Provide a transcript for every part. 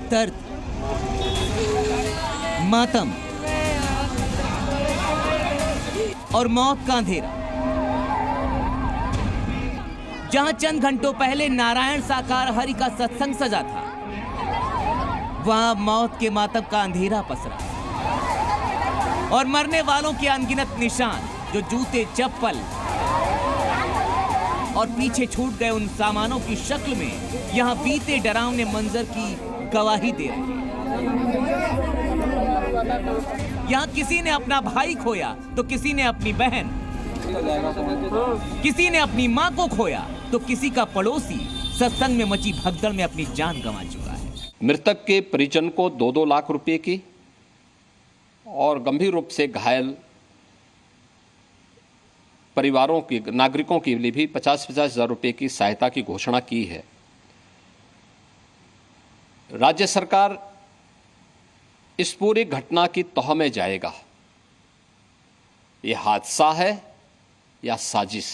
दर्द, मातम और मौत का अंधेरा। जहां चंद घंटों पहले नारायण साकार हरि का सत्संग सजा था, वहां मौत के मातम का अंधेरा पसरा और मरने वालों के अनगिनत निशान जो जूते, चप्पल और पीछे छूट गए उन सामानों की शक्ल में यहां बीते डरावने मंजर की गवाही दे रहे हैं। यहां किसी ने अपना भाई खोया तो किसी ने अपनी बहन, किसी ने अपनी मां को खोया तो किसी का पड़ोसी सत्संग में मची भगदड़ में अपनी जान गंवा चुका है। मृतक के परिजन को 2-2 लाख रुपए की और गंभीर रूप से घायल परिवारों के नागरिकों के लिए भी 50-50 हजार रुपए की सहायता की घोषणा की है। राज्य सरकार इस पूरी घटना की तह में जाएगा। यह हादसा है या साजिश,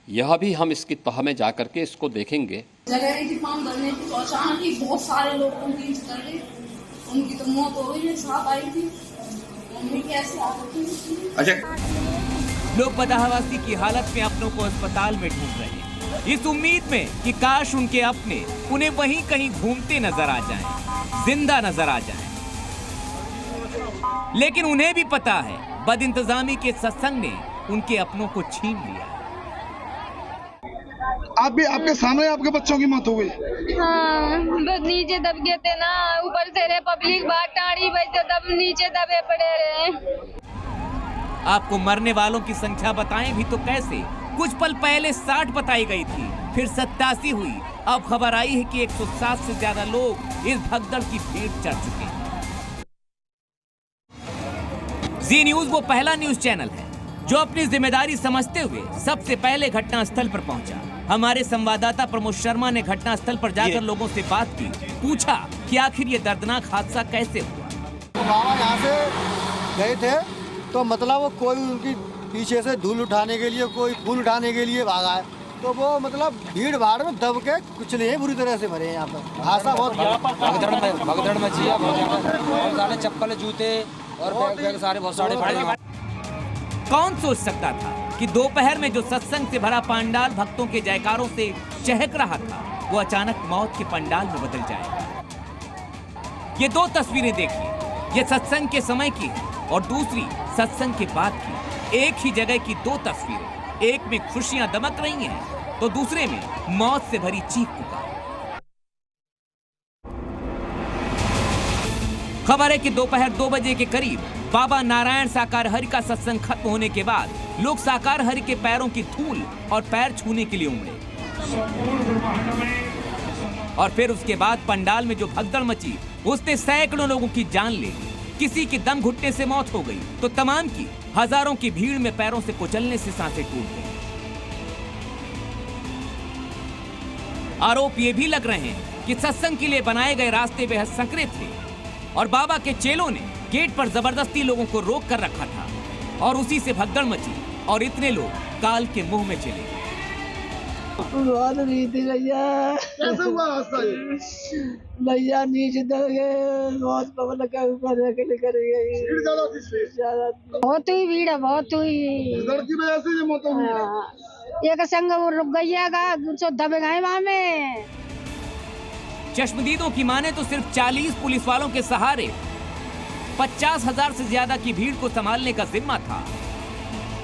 यह भी हम इसकी तह में जाकर के इसको देखेंगे। जगह की फॉर्म भरने की तो अचानक ही बहुत सारे लोग उनकी तो मौत हो गई, साथ आई थी, उनकी कैसे आ गई। अच्छा, लोग बदहवासी की हालत में अपनों को अस्पताल में ढूंढ रहे हैं, इस उम्मीद में कि काश उनके अपने उन्हें वहीं कहीं घूमते नजर आ जाएं, जिंदा नजर आ जाएं। लेकिन उन्हें भी पता है बदइंतजामी के सत्संग ने उनके अपनों को छीन लिया। आप भी आपके सामने आपके बच्चों की मौत हो गई। हाँ, बस नीचे दब गए थे ना, ऊपर से रे पब्लिक बाहर टाड़ी बजे तब नीचे दबे पड़े रहे। आपको मरने वालों की संख्या बताएं भी तो कैसे? कुछ पल पहले 60 बताई गई थी, फिर 87 हुई, अब खबर आई है कि 107 से ज्यादा लोग इस भगदड़ की भीड़ चढ़ चुके हैं। जी न्यूज वो पहला न्यूज चैनल है जो अपनी जिम्मेदारी समझते हुए सबसे पहले घटनास्थल पर पहुंचा। हमारे संवाददाता प्रमोद शर्मा ने घटनास्थल पर जाकर लोगों से बात की, पूछा कि आखिर ये दर्दनाक हादसा कैसे हुआ। बाबा यहाँ से गए थे तो मतलब वो कोई उनकी पीछे से धूल उठाने के लिए, कोई फूल उठाने के लिए भागा है, तो वो मतलब भीड़ भाड़ में दब के कुछ नहीं बुरी तरह से मरे हैं। यहाँ पर हादसा बहुत भगदड़ मची है, बहुत सारे चप्पल, जूते और बैग सारे बहुत सारे पड़े। कौन सोच सकता था कि दोपहर में जो सत्संग से भरा पंडाल भक्तों के जयकारों से चहक रहा था, वो अचानक मौत के पंडाल में बदल जाएगा। ये दो तस्वीरें देखिए, ये सत्संग के समय की है और दूसरी सत्संग के बाद की। एक ही जगह की दो तस्वीरें, एक में खुशियां दमक रही हैं तो दूसरे में मौत से भरी चीख पुकार। खबर है कि दोपहर 2 बजे के करीब बाबा नारायण साकार हरि का सत्संग खत्म होने के बाद लोग साकार हरि के पैरों की धूल और पैर छूने के लिए उमड़े और फिर उसके बाद पंडाल में जो भगदड़ मची उसने सैकड़ों लोगों की जान ले ली। किसी की दम घुटने से मौत हो गई तो तमाम की हजारों की भीड़ में पैरों से कुचलने से सांसें टूट गई। आरोप ये भी लग रहे हैं कि सत्संग के लिए बनाए गए रास्ते बेहद संकरे थे और बाबा के चेलों ने गेट पर जबरदस्ती लोगों को रोक कर रखा था और उसी से भगदड़ मची और इतने लोग काल के मुंह में चले गए। बहुत रही थी भैया। कैसे हुआ हादसा ये? भैया नीचे दब गए, बहुत पवन का ऊपर कर गई। बहुत हुई भीड़, बहुत हुई। भगदड़ की वजह से ये मौत हुई। एक संग वो रुक गई का दबे गए वहां में। चश्मदीदों की माने तो सिर्फ 40 पुलिस वालों के सहारे 50,000 से ज्यादा की भीड़ को संभालने का जिम्मा था।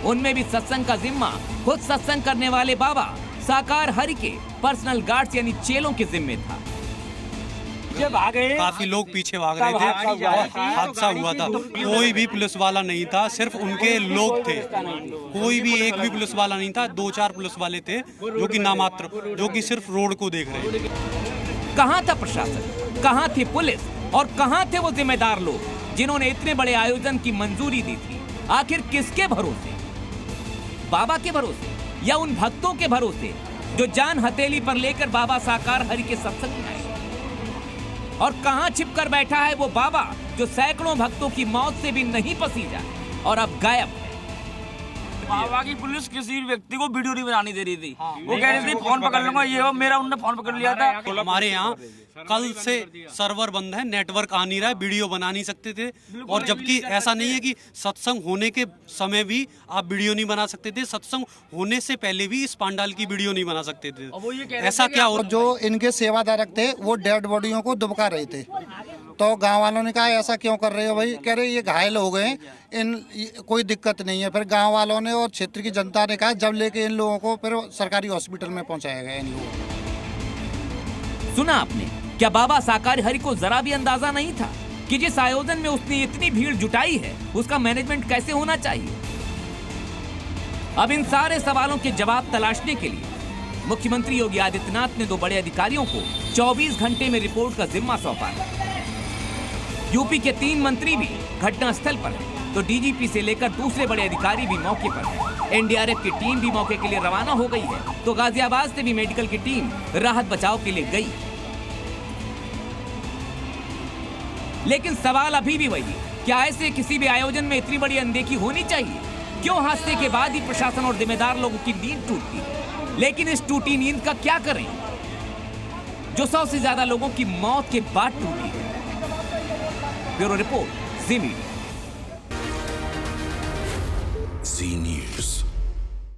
उनमें भी सत्संग का जिम्मा खुद सत्संग करने वाले बाबा साकार हरि के पर्सनल गार्ड्स यानी चेलों के जिम्मे था। काफी लोग पीछे भाग रहे थे और हादसा हुआ था। कोई भी पुलिस वाला नहीं था, सिर्फ उनके लोग थे। कोई भी एक भी पुलिस वाला नहीं था। 2-4 पुलिस वाले थे जो कि नामात्र, जो कि सिर्फ रोड को देख रहे थे। कहाँ था प्रशासन, कहाँ थी पुलिस और कहाँ थे वो जिम्मेदार लोग जिन्होंने इतने बड़े आयोजन की मंजूरी दी थी? आखिर किसके भरोसे? बाबा के भरोसे या उन भक्तों के भरोसे जो जान हथेली पर लेकर बाबा साकार हरि के सत्संग में आए? और कहां छिपकर बैठा है वो बाबा जो सैकड़ों भक्तों की मौत से भी नहीं पसीजा और अब गायब है? देती है। बाबा की पुलिस किसी व्यक्ति को वीडियो नहीं बनाने दे रही थी। वो कह रही थी फोन पकड़ लूंगा, ये हो मेरा, उन्होंने फोन पकड़ लिया था। हमारे यहाँ कल से सर्वर बंद है, नेटवर्क आ नहीं रहा है, वीडियो बना नहीं सकते थे। और जबकि ऐसा नहीं है कि सत्संग होने के समय भी आप वीडियो नहीं बना सकते थे, सत्संग होने से पहले भी इस पंडाल की वीडियो नहीं बना सकते थे। ऐसा क्या हो? जो इनके सेवाधारक थे वो डेड बॉडियों को दुबका रहे थे, तो गांव वालों ने कहा ऐसा क्यों कर रहे हो भाई? कह रहे ये घायल हो गए, कोई दिक्कत नहीं है। फिर गांव वालों ने और क्षेत्र की जनता ने कहा, जब लेके इन लोगों को फिर सरकारी हॉस्पिटल में पहुंचाया गया इन लोगों को। सुना आपने? क्या बाबा साकार हरि को जरा भी अंदाजा नहीं था कि जिस आयोजन में उसने इतनी भीड़ जुटाई है उसका मैनेजमेंट कैसे होना चाहिए? अब इन सारे सवालों के जवाब तलाशने के लिए मुख्यमंत्री योगी आदित्यनाथ ने 2 बड़े अधिकारियों को 24 घंटे में रिपोर्ट का जिम्मा सौंपा है। यूपी के 3 मंत्री भी घटनास्थल पर हैं, तो डीजीपी से लेकर दूसरे बड़े अधिकारी भी मौके पर हैं। एनडीआरएफ की टीम भी मौके के लिए रवाना हो गई है, तो गाजियाबाद से भी मेडिकल की टीम राहत बचाव के लिए गई। लेकिन सवाल अभी भी वही, क्या ऐसे किसी भी आयोजन में इतनी बड़ी अनदेखी होनी चाहिए? क्यों हादसे के बाद ही प्रशासन और जिम्मेदार लोगों की नींद टूटती है? लेकिन इस टूटी नींद का क्या करें जो 100 से ज्यादा लोगों की मौत के बाद टूटी है? ब्यूरो रिपोर्ट, जी न्यूज़। जी न्यूज़।